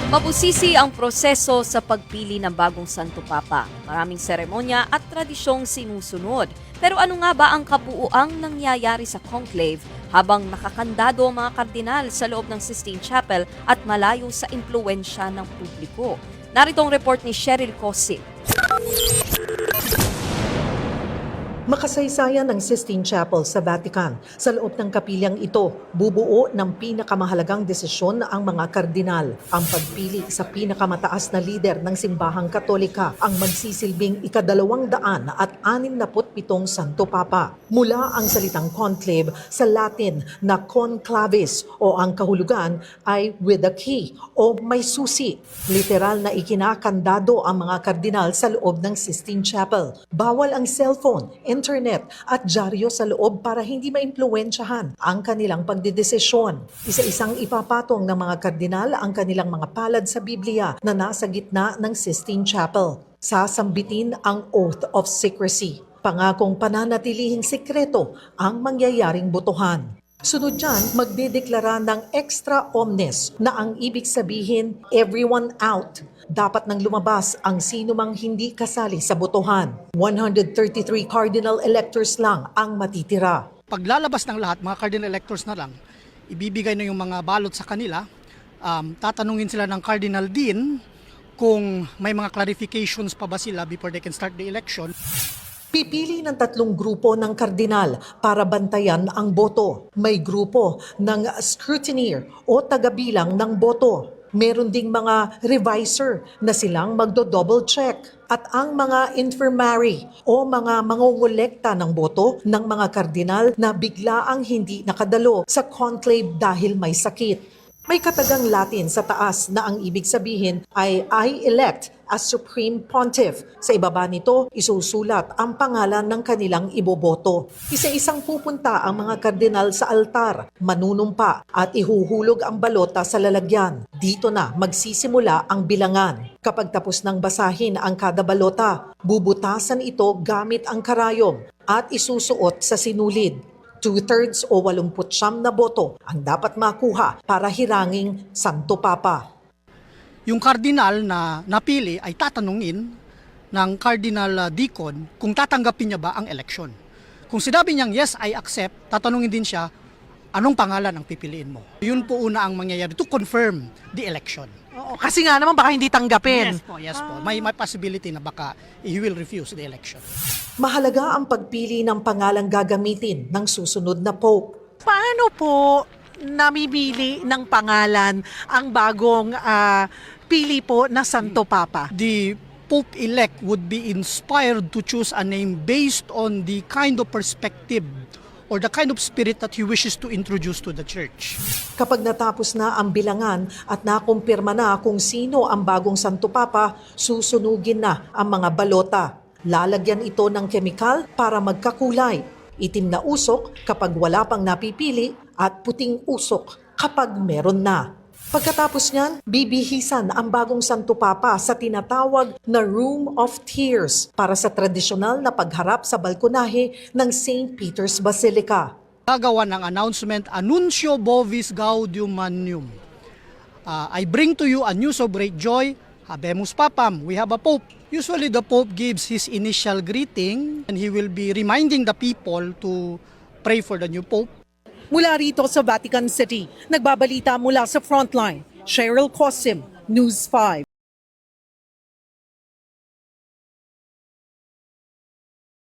Mabusisi ang proseso sa pagpili ng bagong Santo Papa. Maraming seremonya at tradisyong sinusunod. Pero ano nga ba ang kabuuang nangyayari sa conclave habang nakakandado ang mga kardinal sa loob ng Sistine Chapel at malayo sa impluwensya ng publiko? Narito ang report ni Cheryl Cosip. Makasaysayan ng Sistine Chapel sa Vatican. Sa loob ng kapilyang ito, bubuo ng pinakamahalagang desisyon ang mga kardinal. Ang pagpili sa pinakamataas na lider ng simbahang katolika, ang magsisilbing ika-267 Santo Papa. Mula ang salitang conclave sa Latin na conclavis o ang kahulugan ay with a key o may susi. Literal na ikinakandado ang mga kardinal sa loob ng Sistine Chapel. Bawal ang cellphone, internet at dyaryo sa loob para hindi maimpluwensyahan ang kanilang pagdedesisyon. Isa-isang ipapatong ng mga kardinal ang kanilang mga palad sa Biblia na nasa gitna ng Sistine Chapel. Sasambitin ang oath of secrecy. Pangakong pananatilihing sekreto ang mangyayaring botohan. Sunod dyan, magdedeklara ng extra omnes na ang ibig sabihin, everyone out. Dapat nang lumabas ang sino mang hindi kasali sa botohan. 133 cardinal electors lang ang matitira. Paglalabas ng lahat, mga cardinal electors na lang, ibibigay na yung mga balot sa kanila. Tatanungin sila ng Cardinal Dean kung may mga clarifications pa ba sila before they can start the election. Pipili ng 3 grupo ng kardinal para bantayan ang boto. May grupo ng scrutineer o tagabilang ng boto. Meron ding mga revisor na silang magdo-double check. At ang mga infirmary o mga mangongolekta ng boto ng mga kardinal na biglaang hindi nakadalo sa conclave dahil may sakit. May katagang Latin sa taas na ang ibig sabihin ay I elect as Supreme Pontiff. Sa ibaba nito, isusulat ang pangalan ng kanilang iboboto. Isa-isang pupunta ang mga kardinal sa altar, manunumpa at ihuhulog ang balota sa lalagyan. Dito na magsisimula ang bilangan. Kapag tapos ng basahin ang kada balota, bubutasan ito gamit ang karayom at isusuot sa sinulid. 2/3 o 89 na boto ang dapat makuha para hiranging Santo Papa. Yung cardinal na napili ay tatanungin ng Cardinal Deacon kung tatanggapin niya ba ang election. Kung sinabi niyang yes, I accept, tatanungin din siya, anong pangalan ang pipiliin mo? Yun po una ang mangyayari to confirm the election. Oo, kasi nga naman baka hindi tanggapin. Yes po. May possibility na baka he will refuse the election. Mahalaga ang pagpili ng pangalang gagamitin ng susunod na Pope. Paano po namimili ng pangalan ang bagong pili po na Santo Papa? The Pope-elect would be inspired to choose a name based on the kind of perspective or the kind of spirit that he wishes to introduce to the church. Kapag natapos na ang bilangan at nakumpirma na kung sino ang bagong Santo Papa, susunugin na ang mga balota. Lalagyan ito ng kemikal para magkakulay. Itim na usok kapag wala pang napipili at puting usok kapag meron na. Pagkatapos niyan, bibihisan ang bagong Santo Papa sa tinatawag na Room of Tears para sa tradisyonal na pagharap sa balkonahe ng St. Peter's Basilica. Gagawa ng announcement, Annuncio Bovis Gaudium Magnum. I bring to you a news of great joy. Habemus Papam, we have a Pope. Usually the Pope gives his initial greeting and he will be reminding the people to pray for the new Pope. Mula rito sa Vatican City, nagbabalita mula sa Frontline, Cheryl Cosim, News 5.